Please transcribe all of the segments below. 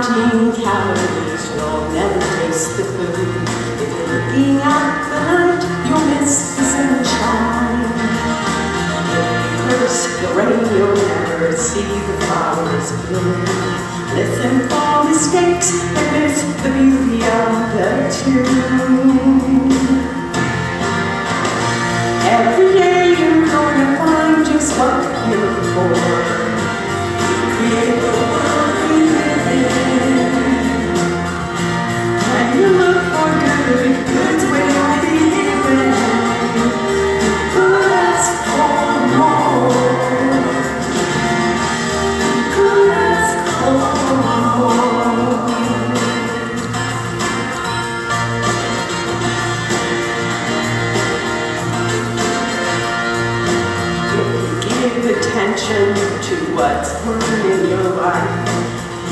counting calories, you'll never taste the food. If you're looking at the night, you'll miss the sunshine. If you curse the rain, you'll never see the flowers bloom. Listen for mistakes and miss the beauty of the tune. Every day you're going to find just what you look for. Create the world we live in. When you look for good, good's where you'll be living. Could ask for more. Could ask for more. Give attention to what's working in your life.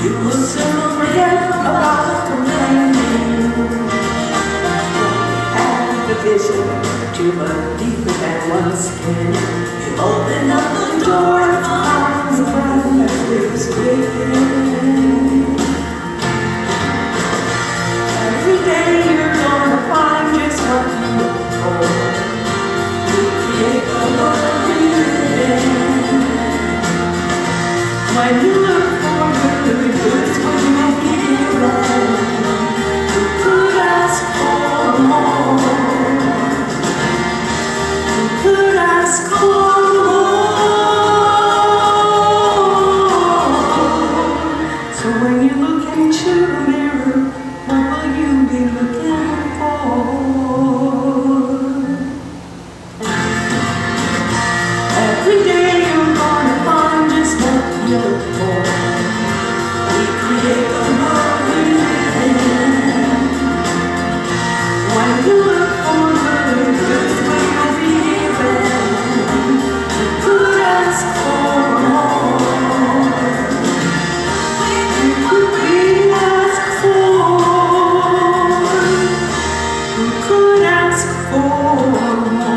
You will soon forget about complaining. Have the vision to look deeper than one's skin. You open up the door to find the friend that lives within. Every day you're gonna find just what you look for. You create the world we live in. When you look for good, good's when you'll be given. You could ask for more. You could ask for more. So when you look into the mirror, what will you be looking for? Every day you're gonna find just what you look for. We create the world we live in. When you look for good, good's where you'll be given. You could ask for more. You could ask for. You could ask for more.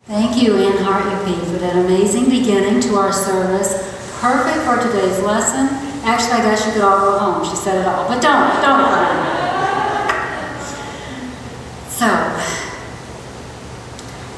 Thank you, Ann Hart-Upee, for that amazing beginning to our service. Perfect for today's lesson. Actually, I guess you could all go home. She said it all, but don't. So,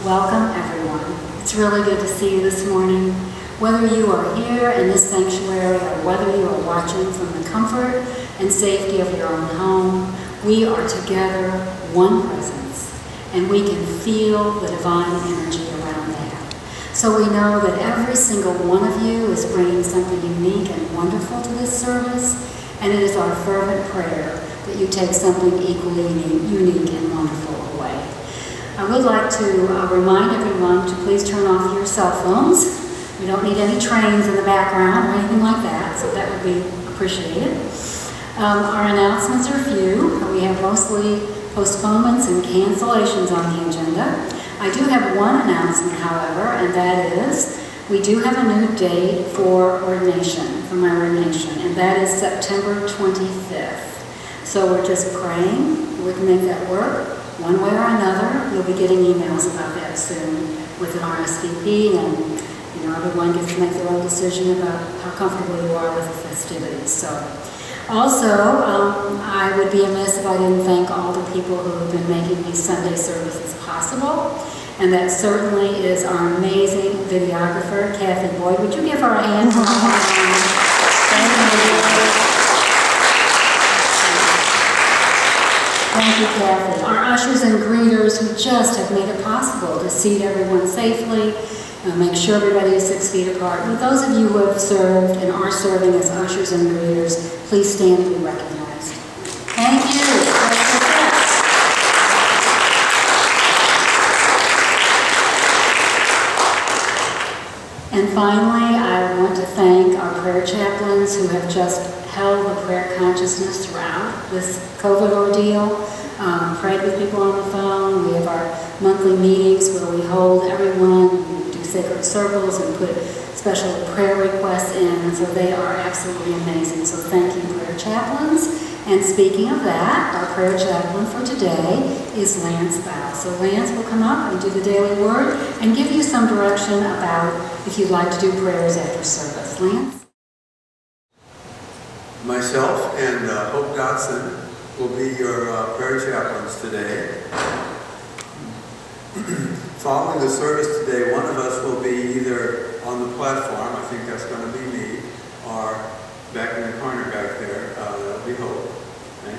welcome everyone. It's really good to see you this morning. Whether you are here in this sanctuary or whether you are watching from the comfort and safety of your own home, we are together, one presence, and we can feel the divine energy around that. So we know that every single one of you is bringing something unique and wonderful to this service, and it is our fervent prayer that you take something equally unique and wonderful away. I would like to remind everyone to please turn off your cell phones. We don't need any trains in the background or anything like that, so that would be appreciated. Our announcements are few. We have mostly postponements and cancellations on the agenda. I do have one announcement, however, and that is we do have a new date for ordination, for my ordination, and that is September 25th. So we're just praying we can make that work one way or another. You'll be getting emails about that soon with an RSVP, and everyone gets to make their own decision about how comfortable you are with the festivities. So, also, I would be amiss if I didn't thank all the people who have been making these Sunday services possible, and that certainly is our amazing videographer, Kathy Boyd. Would you give her a hand? Thank you, Kathy. Our ushers and greeters who just have made it possible to seat everyone safely, make sure everybody is 6 feet apart. And those of you who have served and are serving as ushers and greeters, please stand to be recognized. Thank you. And finally, I want to thank our prayer chaplains who have just held the prayer consciousness throughout this COVID ordeal, prayed with people on the phone. We have our monthly meetings where we hold everyone, sacred circles, and put special prayer requests in, and so they are absolutely amazing. So thank you, prayer chaplains, And speaking of that, our prayer chaplain for today is Lance Bow. So Lance will come up and do the daily word and give you some direction about if you'd like to do prayers after service. Lance? Myself and Hope Dotson will be your prayer chaplains today. Following the service today, one of us will be either on the platform, I think that's going to be me, or back in the corner back there, that'll be Hope. Okay?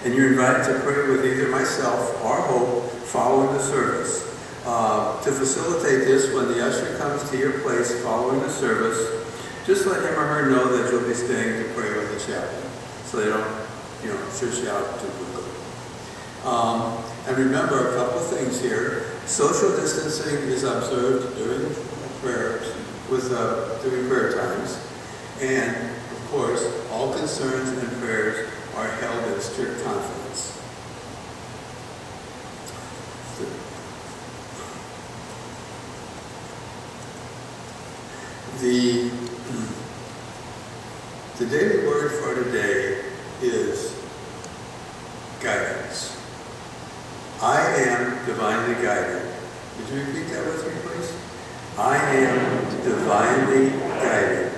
And you're invited to pray with either myself or Hope following the service. To facilitate this, when the usher comes to your place following the service, just let him or her know that you'll be staying to pray with the chaplain, so they don't, shush out too quickly. And remember a couple of things here. Social distancing is observed during prayers, during prayer times, and of course, all concerns and prayers are held in strict confidence. The daily word for today is guidance. I am divinely guided. Would you repeat that with me, please? I am divinely guided.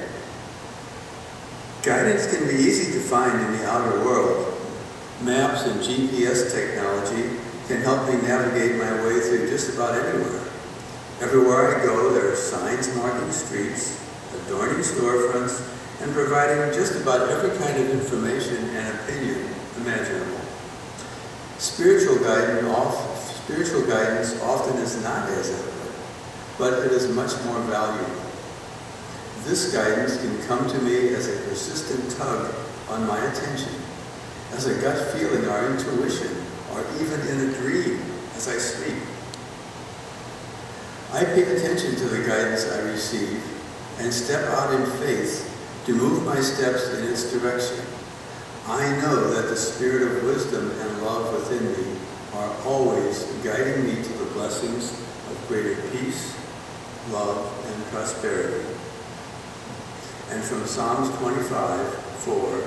Guidance can be easy to find in the outer world. Maps and GPS technology can help me navigate my way through just about anywhere. Everywhere I go, there are signs marking streets, adorning storefronts, and providing just about every kind of information and opinion imaginable. Spiritual guidance often is not as evident, but it is much more valuable. This guidance can come to me as a persistent tug on my attention, as a gut feeling or intuition, or even in a dream as I sleep. I pay attention to the guidance I receive and step out in faith to move my steps in its direction. I know that the spirit of wisdom and love within me are always guiding me to the blessings of greater peace, love, and prosperity. And from Psalms 25:4,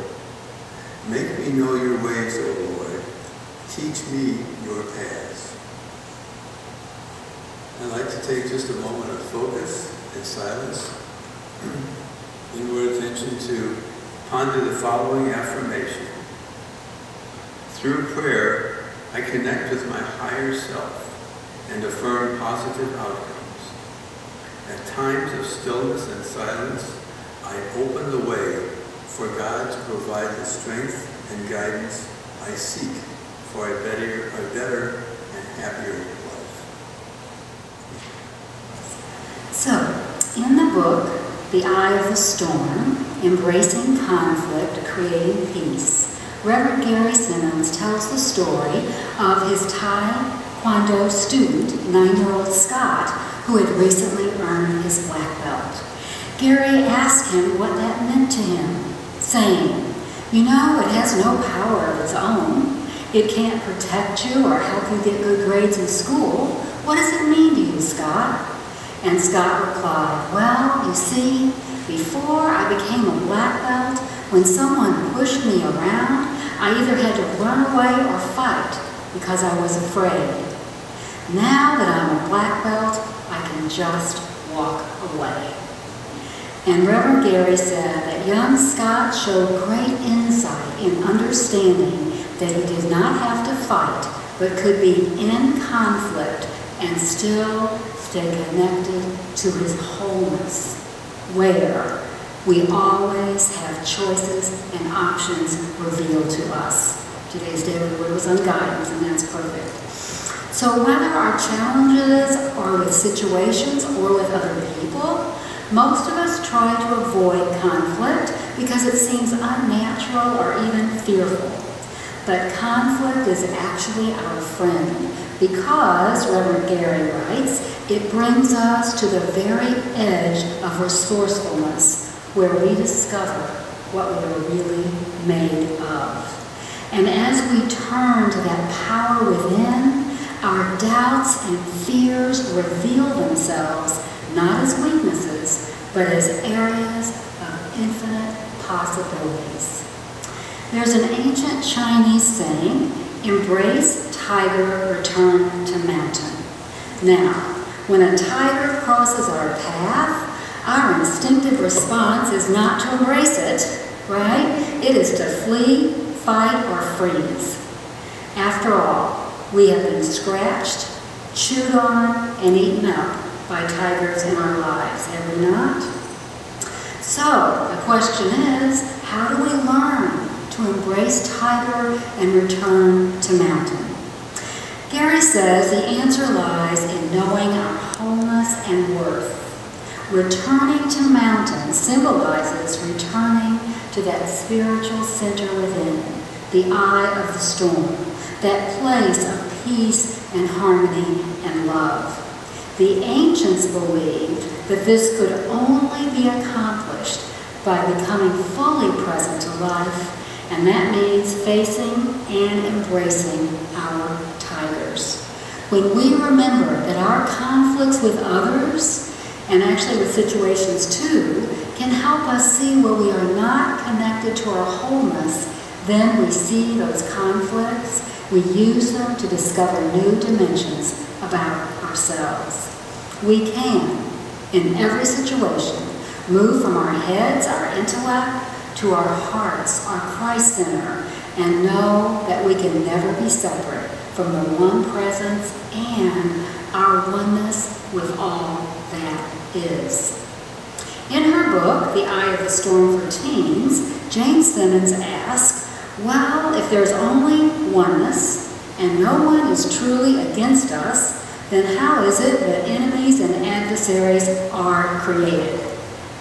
make me know your ways, O Lord. Teach me your paths. I'd like to take just a moment of focus and silence, inward attention to ponder the following affirmation. Through prayer, I connect with my higher self and affirm positive outcomes. At times of stillness and silence, I open the way for God to provide the strength and guidance I seek for a better and happier life. So, in the book, The Eye of the Storm, Embracing Conflict, Creating Peace, Reverend Gary Simmons tells the story of his Taekwondo student, 9-year-old Scott, who had recently earned his black belt. Gary asked him what that meant to him, saying, "You know, it has no power of its own. It can't protect you or help you get good grades in school. What does it mean to you, Scott?" And Scott replied, "Well, you see, before I became a black belt, when someone pushed me around, I either had to run away or fight because I was afraid. Now that I'm a black belt, I can just walk away." And Reverend Gary said that young Scott showed great insight in understanding that he did not have to fight, but could be in conflict and still stay connected to his wholeness, where we always have choices and options revealed to us. Today's daily word was on guidance, and that's perfect. So whether our challenges are with situations or with other people, most of us try to avoid conflict because it seems unnatural or even fearful. But conflict is actually our friend because, Reverend Gary writes, it brings us to the very edge of resourcefulness where we discover what we are really made of. And as we turn to that power within, our doubts and fears reveal themselves not as weaknesses, but as areas of infinite possibilities. There's an ancient Chinese saying, embrace tiger, return to mountain. Now, when a tiger crosses our path, our instinctive response is not to embrace it, right? It is to flee, fight, or freeze. After all, we have been scratched, chewed on, and eaten up by tigers in our lives, have we not? So, the question is, how do we learn to embrace tiger and return to mountain? Gary says the answer lies in knowing our wholeness and worth. Returning to mountain symbolizes returning to that spiritual center within, the eye of the storm, that place of peace and harmony and love. The ancients believed that this could only be accomplished by becoming fully present to life, and that means facing and embracing our tigers. When we remember that our conflicts with others, and actually with situations too, can help us see where we are not connected to our wholeness, then we see those conflicts, we use them to discover new dimensions about ourselves. We can, in every situation, move from our heads, our intellect, to our hearts, our Christ center, and know that we can never be separate from the one presence and our oneness with all that is. In her book, The Eye of the Storm for Teens, Jane Simmons asks, well, if there's only oneness and no one is truly against us, then how is it that enemies and adversaries are created?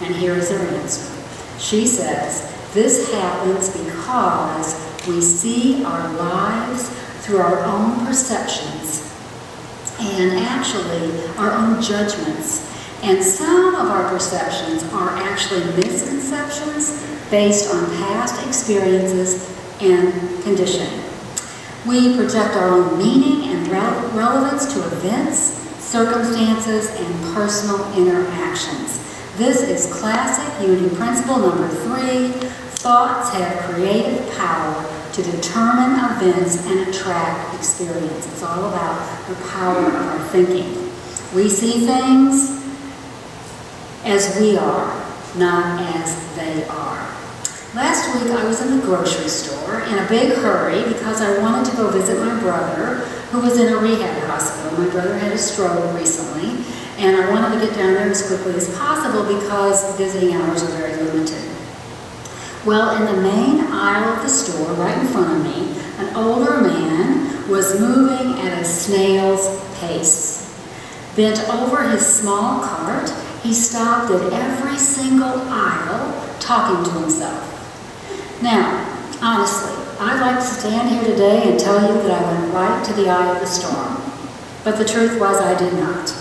And here is her answer. She says, this happens because we see our lives through our own perceptions and actually our own judgments. And some of our perceptions are actually misconceptions based on past experiences and conditioning. We project our own meaning and relevance to events, circumstances, and personal interactions. This is classic unity principle number 3. Thoughts have creative power to determine events and attract experience. It's all about the power of our thinking. We see things as we are, not as they are. Last week I was in the grocery store in a big hurry because I wanted to go visit my brother who was in a rehab hospital. My brother had a stroke recently, and I wanted to get down there as quickly as possible because visiting hours are very limited. Well, in the main aisle of the store, right in front of me, an older man was moving at a snail's pace. Bent over his small cart, he stopped at every single aisle talking to himself. Now, honestly, I'd like to stand here today and tell you that I went right to the eye of the storm. But the truth was I did not.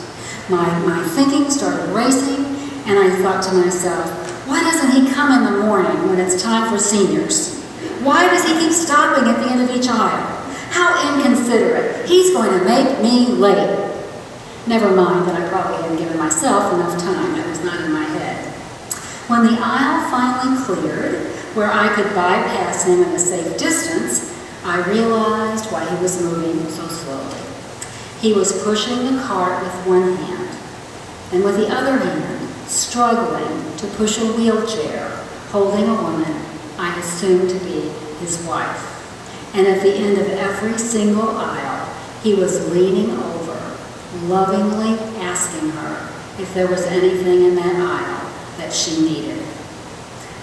My thinking started racing, and I thought to myself, why doesn't he come in the morning when it's time for seniors? Why does he keep stopping at the end of each aisle? How inconsiderate. He's going to make me late. Never mind that I probably hadn't given myself enough time. That was not in my head. When the aisle finally cleared, where I could bypass him at a safe distance, I realized why he was moving so slowly. He was pushing the cart with one hand, and with the other hand, struggling to push a wheelchair, holding a woman I assumed to be his wife. And at the end of every single aisle, he was leaning over, lovingly asking her if there was anything in that aisle that she needed.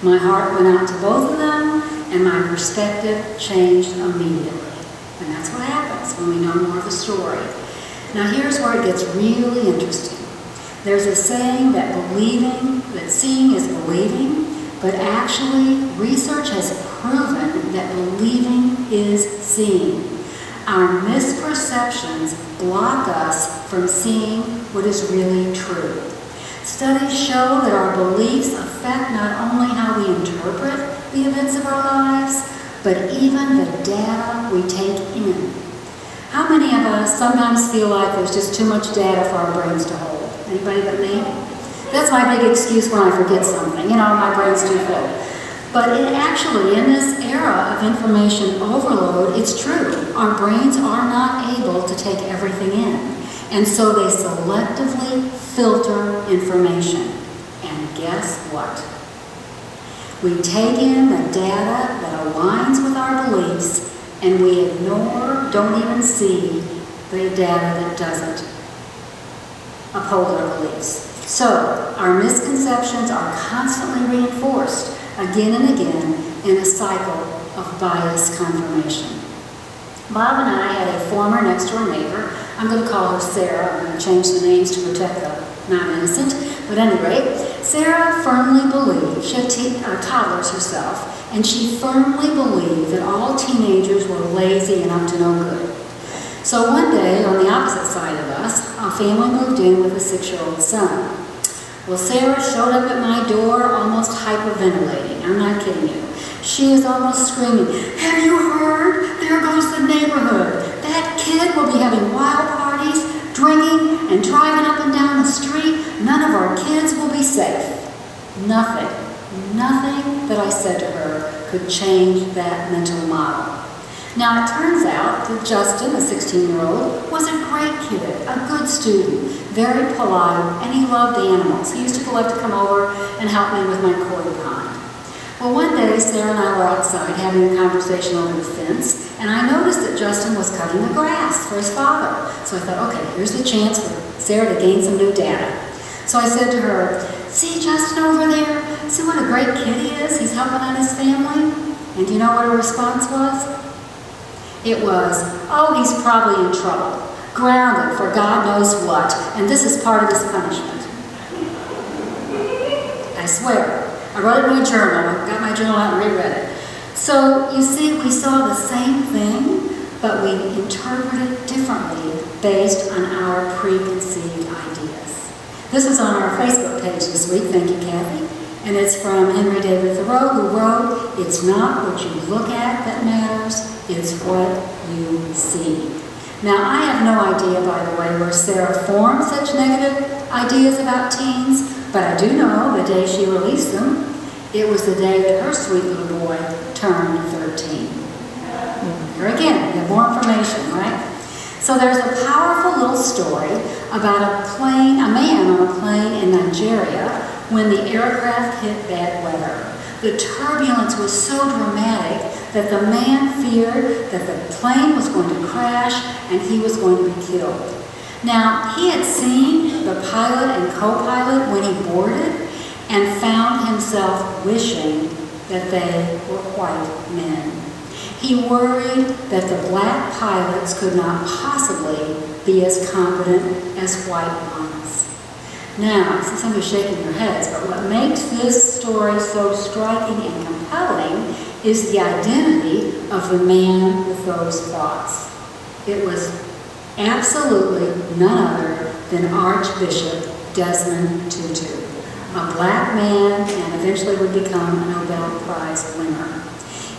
My heart went out to both of them, and my perspective changed immediately. And that's what happens when we know more of the story. Now here's where it gets really interesting. There's a saying that seeing is believing, but actually research has proven that believing is seeing. Our misperceptions block us from seeing what is really true. Studies show that our beliefs affect not only how we interpret the events of our lives, but even the data we take in. How many of us sometimes feel like there's just too much data for our brains to hold? Anybody but me? That's my big excuse when I forget something. My brain's too full. But in this era of information overload, it's true. Our brains are not able to take everything in. And so they selectively filter information. And guess what? We take in the data that aligns with our beliefs, and we ignore, don't even see, the data that doesn't uphold our beliefs. So, our misconceptions are constantly reinforced again and again in a cycle of bias confirmation. Bob and I had a former next-door neighbor. I'm going to call her Sarah. I'm going to change the names to protect the non-innocent. But at any rate, Sarah firmly believed, she had toddlers herself, and she firmly believed that all teenagers were lazy and up to no good. So one day, on the opposite side of us, our family moved in with a 6-year-old son. Well, Sarah showed up at my door almost hyperventilating. I'm not kidding you. She is almost screaming, "Have you heard? There goes the neighborhood. That kid will be having wild parties, drinking, and driving up and down the street. None of our kids will be safe." Nothing that I said to her could change that mental model. Now, it turns out that Justin, a 16-year-old, was a great kid, a good student, very polite, and he loved animals. He used to love to come over and help me with my koi pond. Well, one day, Sarah and I were outside having a conversation over the fence, and I noticed that Justin was cutting the grass for his father. So I thought, okay, here's the chance for Sarah to gain some new data. So I said to her, "See Justin over there? See what a great kid he is? He's helping out his family?" And do you know what her response was? It was, "Oh, he's probably in trouble, grounded for God knows what, and this is part of his punishment." I swear, I wrote it in my journal. I got my journal out and reread it. So, you see, we saw the same thing, but we interpreted it differently based on our preconceived ideas. This is on our Facebook page this week, thank you, Kathy, and it's from Henry David Thoreau, who wrote, "It's not what you look at that matters, it's what you see." Now, I have no idea, by the way, where Sarah formed such negative ideas about teens, but I do know the day she released them, it was the day that her sweet little boy turned 13. Here again, we have more information, right? So there's a powerful little story about a man on a plane in Nigeria when the aircraft hit bad weather. The turbulence was so dramatic that the man feared that the plane was going to crash and he was going to be killed. Now, he had seen the pilot and co-pilot when he boarded and found himself wishing that they were white men. He worried that the black pilots could not possibly be as competent as white ones. Now, some of you are shaking your heads, but what makes this story so striking and compelling is the identity of the man with those thoughts. It was absolutely none other than Archbishop Desmond Tutu, a black man and eventually would become a Nobel Prize winner.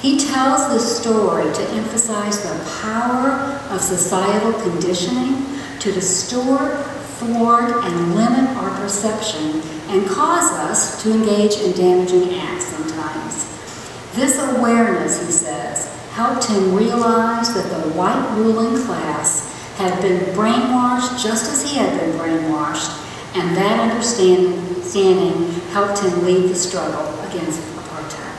He tells this story to emphasize the power of societal conditioning to distort, thwart, and limit our perception and cause us to engage in damaging acts sometimes. This awareness, he says, helped him realize that the white ruling class had been brainwashed just as he had been brainwashed, and that understanding helped him lead the struggle against apartheid.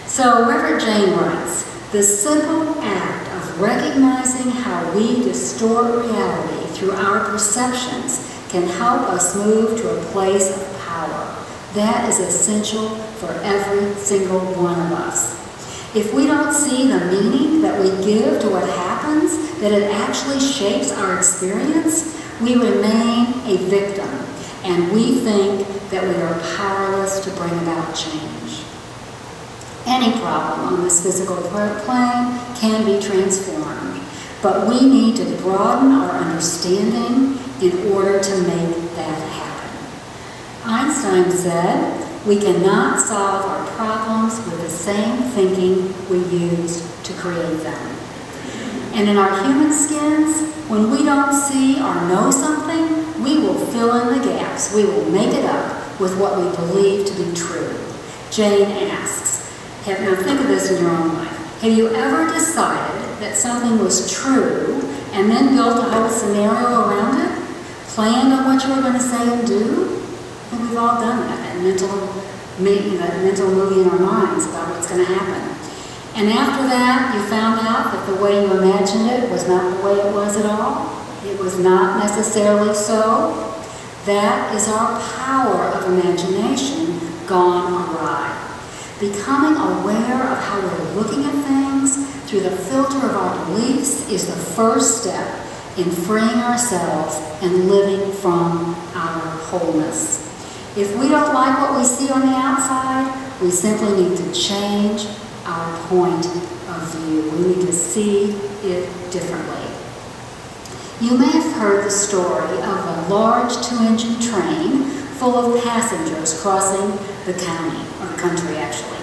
So Reverend Jane writes, "The simple act of recognizing how we distort reality through our perceptions can help us move to a place of power. That is essential for every single one of us. If we don't see the meaning that we give to what happens, that it actually shapes our experience, we remain a victim, and we think that we are powerless to bring about change. Any problem on this physical plane can be transformed, but we need to broaden our understanding in order to make that happen." Einstein said, "We cannot solve our problems with the same thinking we used to create them." And in our human skins, when we don't see or know something, we will fill in the gaps. We will make it up with what we believe to be true. Jane asks, now think of this in your own life. Have you ever decided that something was true and then built a whole scenario around it? Planned on what you were going to say and do? I think we've all done that mental movie in our minds about what's going to happen. And after that, you found out that the way you imagined it was not the way it was at all. It was not necessarily so. That is our power of imagination gone awry. Becoming aware of how we're looking at things through the filter of our beliefs is the first step in freeing ourselves and living from our wholeness. If we don't like what we see on the outside, we simply need to change our point of view. We need to see it differently. You may have heard the story of a large 2-engine train full of passengers crossing the county, or the country actually.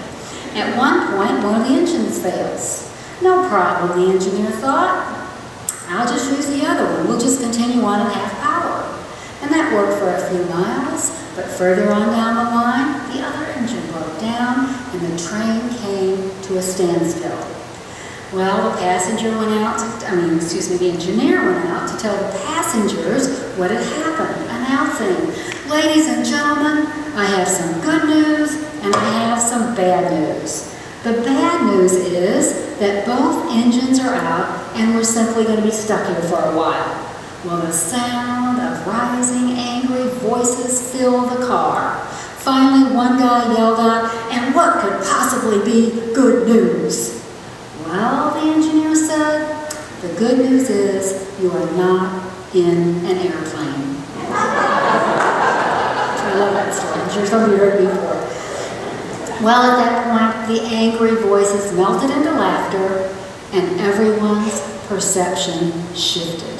At one point, one of the engines fails. No problem, the engineer thought. I'll just use the other one. We'll just continue on at half power. And that worked for a few miles, but further on down the line, the other engine broke down and the train came to a standstill. Well, the engineer went out to tell the passengers what had happened, announcing, "Ladies and gentlemen, I have some good news and I have some bad news. The bad news is that both engines are out and we're simply going to be stuck here for a while." Well, the sound of rising, angry voices filled the car. Finally, one guy yelled out, "And what could possibly be good news?" Well, the engineer said, "The good news is you are not in an airplane." I love that story. I'm sure some of you heard it before. Well, at that point, the angry voices melted into laughter and everyone's perception shifted.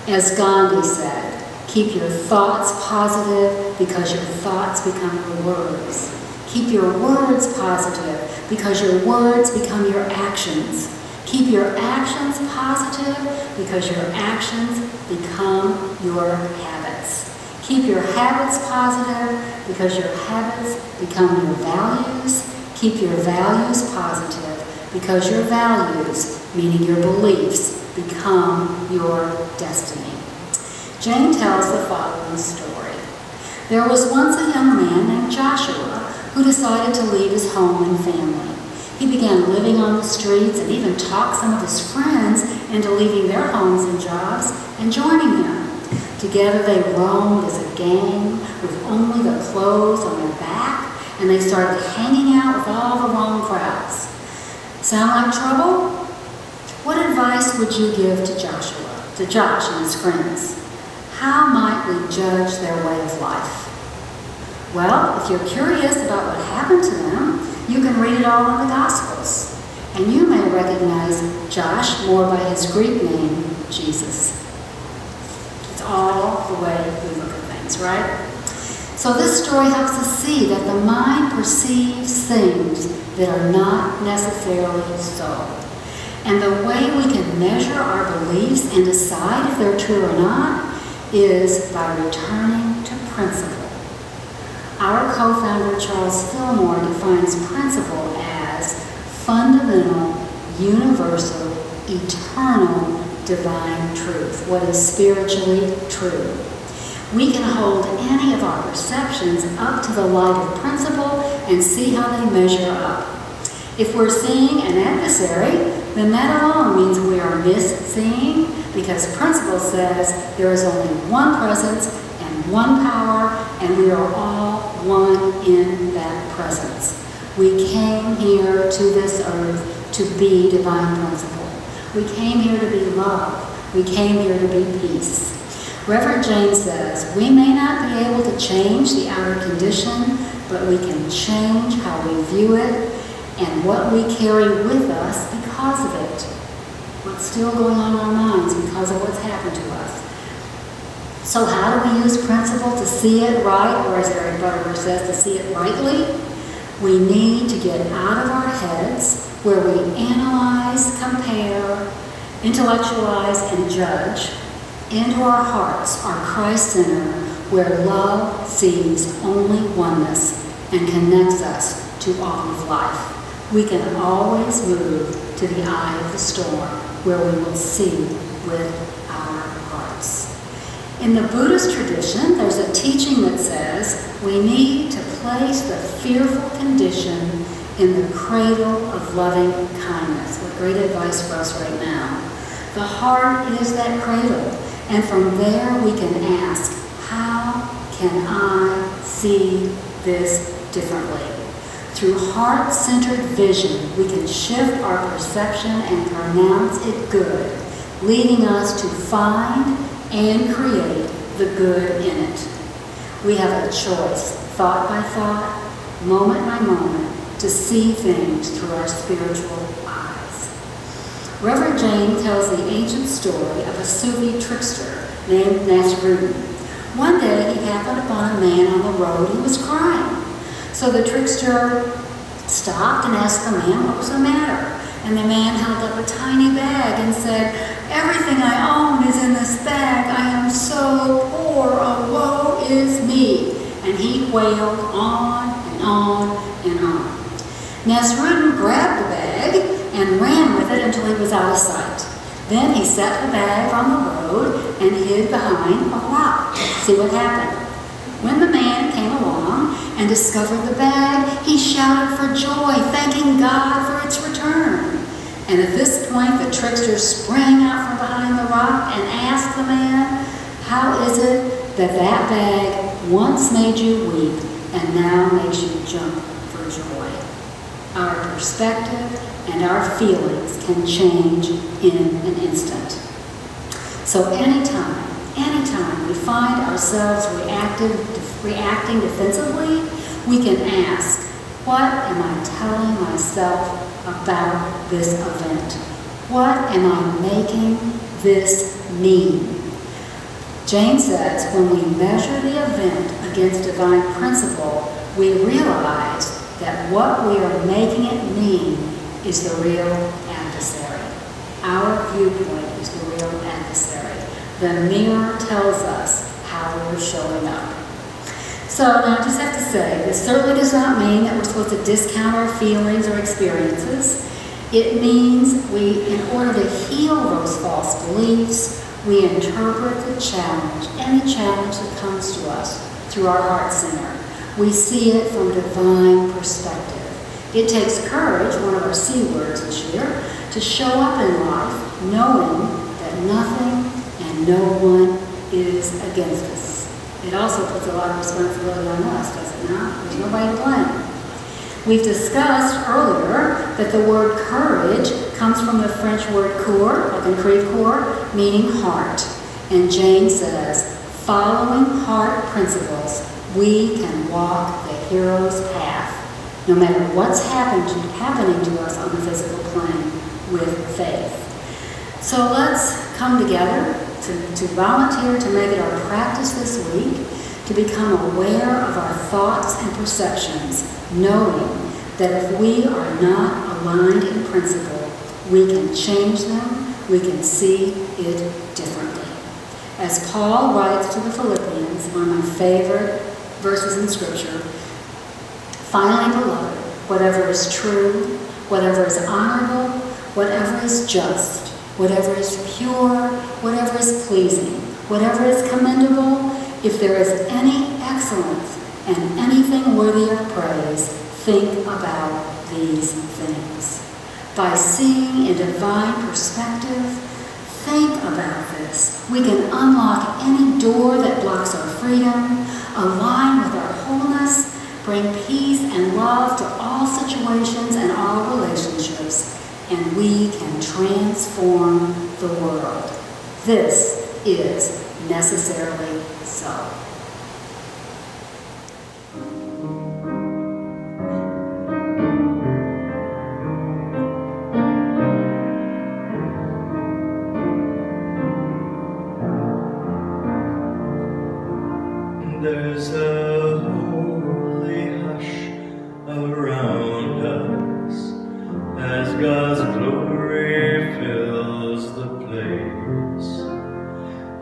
As Gandhi said, keep your thoughts positive because your thoughts become your words. Keep your words positive because your words become your actions. Keep your actions positive because your actions become your habits. Keep your habits positive because your habits become your values. Keep your values positive because your values, meaning your beliefs, become your destiny. Jane tells the following story. There was once a young man named Joshua who decided to leave his home and family. He began living on the streets and even talked some of his friends into leaving their homes and jobs and joining him. Together they roamed as a gang with only the clothes on their back, and they started hanging out with all the wrong crowds. Sound like trouble? What advice would you give to Josh and his friends? How might we judge their way of life? Well, if you're curious about what happened to them, you can read it all in the Gospels. And you may recognize Josh more by his Greek name, Jesus. It's all the way we look at things, right? So this story helps us see that the mind perceives things that are not necessarily so. And the way we can measure our beliefs and decide if they're true or not is by returning to principle. Our co-founder Charles Fillmore defines principle as fundamental, universal, eternal, divine truth, what is spiritually true. We can hold any of our perceptions up to the light of principle and see how they measure up. If we're seeing an adversary, then that alone means we are misseeing, because principle says there is only one presence and one power, and we are all one in that presence. We came here to this earth to be divine principle. We came here to be love. We came here to be peace. Reverend James says, we may not be able to change the outer condition, but we can change how we view it and what we carry with us because of it. What's still going on in our minds because of what's happened to us. So how do we use principle to see it right, or as Eric Butterworth says, to see it rightly? We need to get out of our heads where we analyze, compare, intellectualize, and judge, into our hearts, our Christ center, where love sees only oneness and connects us to all of life. We can always move to the eye of the storm where we will see with our hearts. In the Buddhist tradition, there's a teaching that says we need to place the fearful condition in the cradle of loving kindness. What great advice for us right now. The heart is that cradle, and from there we can ask, how can I see this differently? Through heart-centered vision, we can shift our perception and pronounce it good, leading us to find and create the good in it. We have a choice, thought by thought, moment by moment, to see things through our spiritual eyes. Reverend James tells the ancient story of a Sufi trickster named Nasruddin. One day he happened upon a man on the road who was crying. So the trickster stopped and asked the man what was the matter. And the man held up a tiny bag and said, "Everything I own is in this bag. I am so poor. Oh, woe is me." And he wailed on and on and on. Nasruddin grabbed the bag and ran with it until he was out of sight. Then he set the bag on the road and hid behind a rock. See what happened? When the man came along and discovered the bag, he shouted for joy, thanking God for its return. And at this point, the trickster sprang out from behind the rock and asked the man, "How is it that that bag once made you weep and now makes you jump for joy?" Our perspective and our feelings can change in an instant. So anytime we find ourselves reacting defensively, we can ask, what am I telling myself about this event? What am I making this mean? James says, when we measure the event against divine principle, we realize that what we are making it mean is the real adversary. Our viewpoint is the real adversary. The mirror tells us how we're showing up. So now I just have to say, this certainly does not mean that we're supposed to discount our feelings or experiences. It means in order to heal those false beliefs, we interpret the challenge, any challenge that comes to us, through our heart center. We see it from divine perspective. It takes courage, one of our C words this year, to show up in life knowing that nothing and no one is against us. It also puts a lot of responsibility on us, does it not? There's nobody to blame. We've discussed earlier that the word courage comes from the French word coeur, like in Creve Coeur, meaning heart. And James says, following heart principles, we can walk the hero's path, no matter what's happening to us on the physical plane, with faith. So let's come together to volunteer to make it our practice this week to become aware of our thoughts and perceptions, knowing that if we are not aligned in principle, we can change them, we can see it differently. As Paul writes to the Philippians, one of my favorite verses in Scripture, finally, beloved, whatever is true, whatever is honorable, whatever is just, whatever is pure, whatever is pleasing, whatever is commendable, if there is any excellence and anything worthy of praise, think about these things. By seeing in divine perspective, think about this. We can unlock any door that blocks our freedom, align with our wholeness, bring peace and love to all situations and all relationships, and we can transform the world. This is necessarily so. There's a holy hush around us as God's glory fills the place.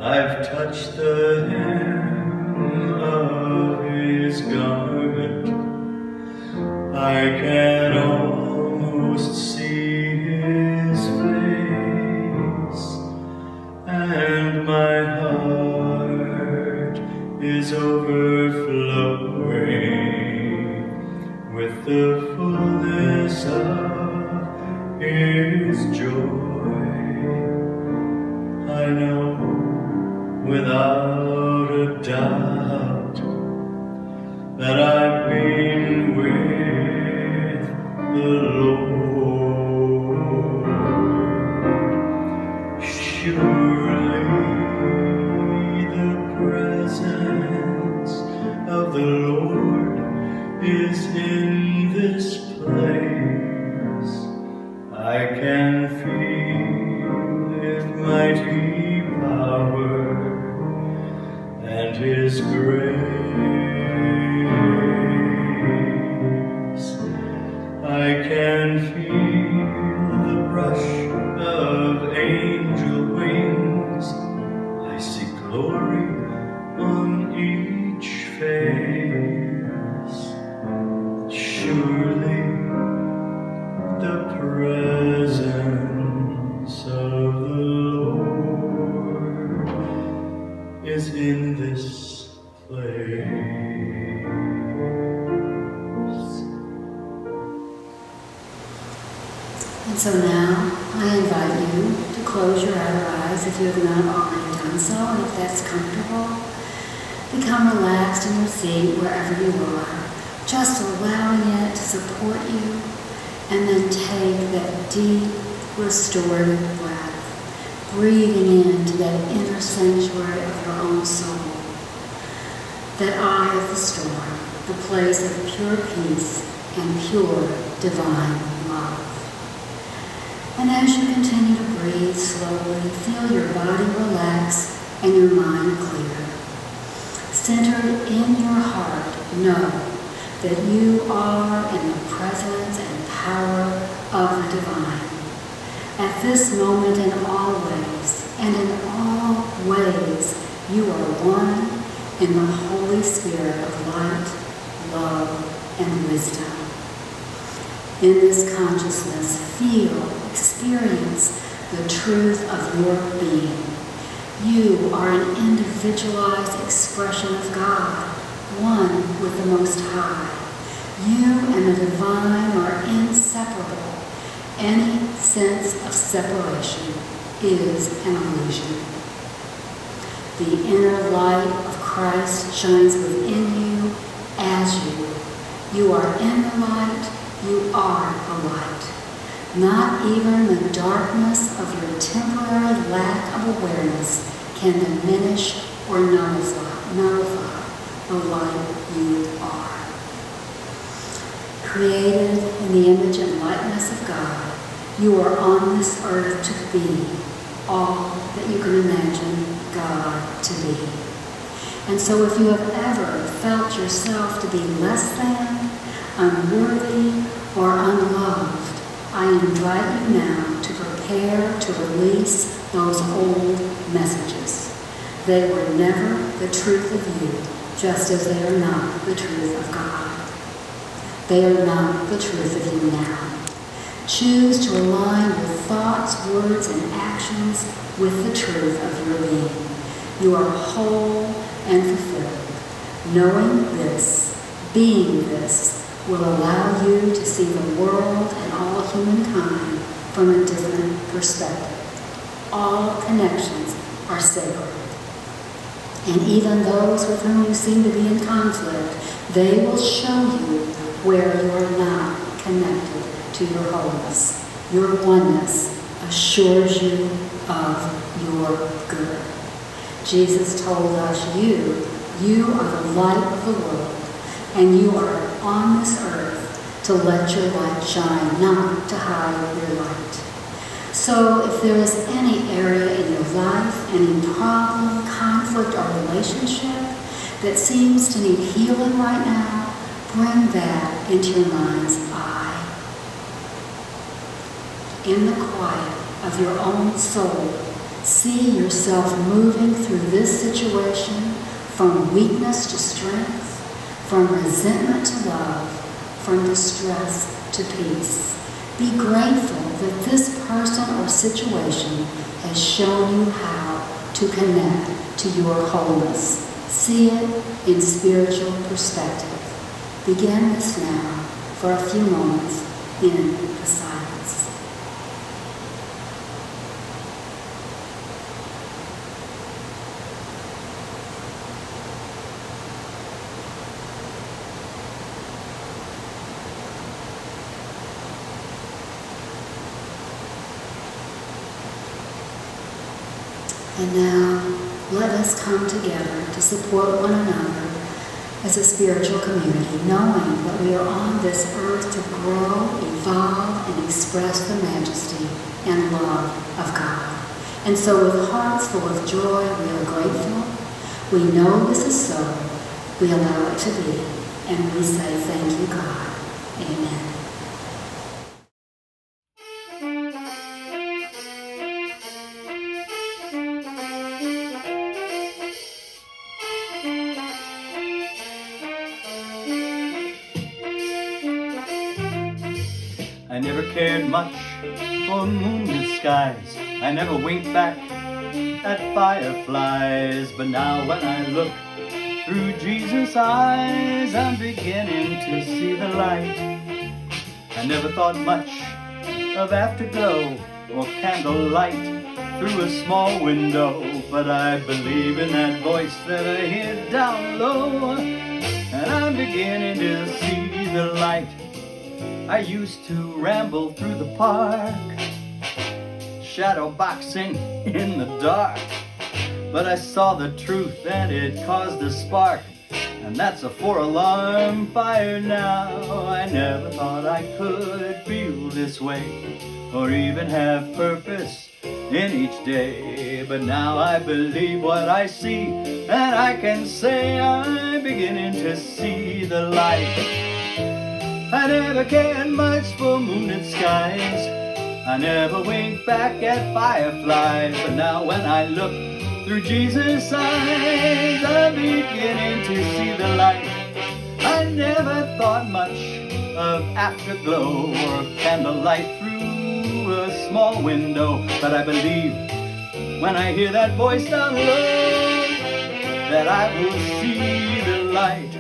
I've touched the hem of His garment, without a doubt that I've been with the Lord. Surely the presence of the Lord is in this place. I can feel His mighty power and His grace. I can feel the rush of angel wings. I see glory on each face. Surely the presence of the Lord is in this place. And so now I invite you to close your outer eyes if you have not already done so, and if that's comfortable. Become relaxed in your seat wherever you are, just allowing it to support you, and then take that deep, restorative breath, breathing into that inner sanctuary of your own soul, that eye of the storm, the place of pure peace and pure divine love. And as you continue to breathe slowly, feel your body relax and your mind clear. Centered in your heart, know that you are in the presence and power of the divine. At this moment in all ways, and in all ways, you are one in the Holy Spirit of light, love, and wisdom. In this consciousness, feel, experience the truth of your being. You are an individualized expression of God, one with the Most High. You and the divine are inseparable. Any sense of separation is an illusion. The inner light of Christ shines within you as you. You are in the light. You are a light. Not even the darkness of your temporary lack of awareness can diminish or nullify the light you are. Created in the image and likeness of God, you are on this earth to be all that you can imagine God to be. And so if you have ever felt yourself to be less than, unworthy, or unloved, I invite you now to prepare to release those old messages. They were never the truth of you, just as they are not the truth of God. They are not the truth of you now. Choose to align your thoughts, words, and actions with the truth of your being. You are whole and fulfilled. Knowing this, being this, will allow you to see the world and all humankind from a different perspective. All connections are sacred. And even those with whom you seem to be in conflict, they will show you where you are not connected to your wholeness. Your oneness assures you of your good. Jesus told us, you are the light of the world, and you are on this earth to let your light shine, not to hide your light. So if there is any area in your life, any problem, conflict, or relationship that seems to need healing right now, bring that into your mind's eye. In the quiet of your own soul, see yourself moving through this situation from weakness to strength, from resentment to love, from distress to peace. Be grateful that this person or situation has shown you how to connect to your wholeness. See it in spiritual perspective. Begin this now for a few moments in the silence. And now, let us come together to support one another as a spiritual community, knowing that we are on this earth to grow, evolve, and express the majesty and love of God. And so with hearts full of joy, we are grateful. We know this is so. We allow it to be. And we say, thank you, God. Amen. I never cared much for moonlit skies. I never winked back at fireflies. But now when I look through Jesus' eyes, I'm beginning to see the light. I never thought much of afterglow or candlelight through a small window, but I believe in that voice that I hear down low, and I'm beginning to see the light. I used to ramble through the park, shadow boxing in the dark, but I saw the truth and it caused a spark, and that's a 4-alarm fire now. I never thought I could feel this way or even have purpose in each day, but now I believe what I see, and I can say I'm beginning to see the light. I never cared much for moonlit skies. I never winked back at fireflies. But now when I look through Jesus' eyes, I'm beginning to see the light. I never thought much of afterglow or candlelight through a small window, but I believe when I hear that voice down low that I will see the light.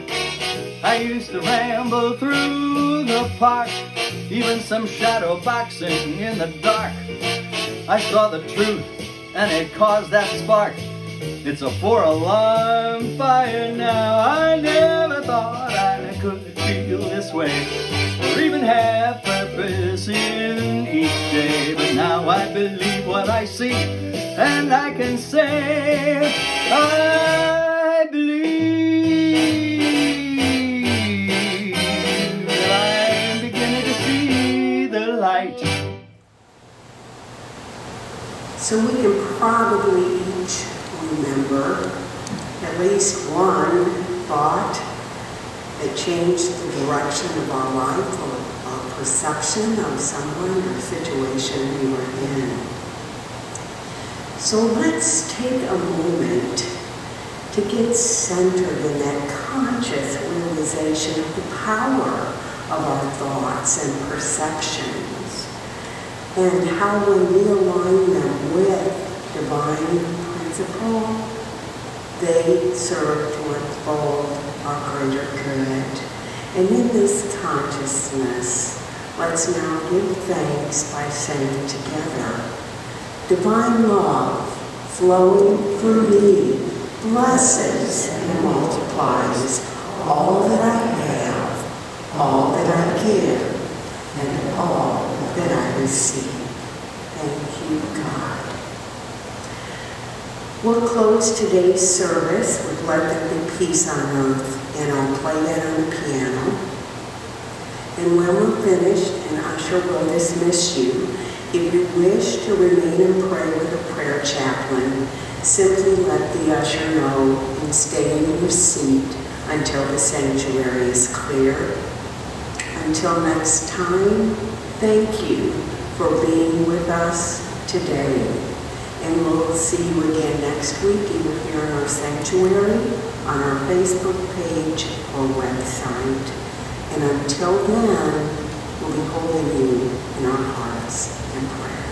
I used to ramble through the park, even some shadow boxing in the dark. I saw the truth and it caused that spark. It's a 4-alarm fire now. I never thought I could feel this way or even have purpose in each day, but now I believe what I see, and I can say I believe. So we can probably each remember at least one thought that changed the direction of our life or our perception of someone or situation we were in. So let's take a moment to get centered in that conscious realization of the power of our thoughts and perceptions, and how when we align them with divine principle, they serve to unfold our greater good. And in this consciousness, let's now give thanks by saying together, divine love flowing through me blesses and multiplies all that I have, all that I give, and all that I receive. Thank you, God. We'll close today's service with Let There Be Peace on Earth, and I'll play that on the piano. And when we're finished, and Usher will dismiss you, if you wish to remain and pray with a prayer chaplain, simply let the usher know and stay in your seat until the sanctuary is clear. Until next time, thank you for being with us today. And we'll see you again next week, either here in our sanctuary, on our Facebook page, or website. And until then, we'll be holding you in our hearts and prayers.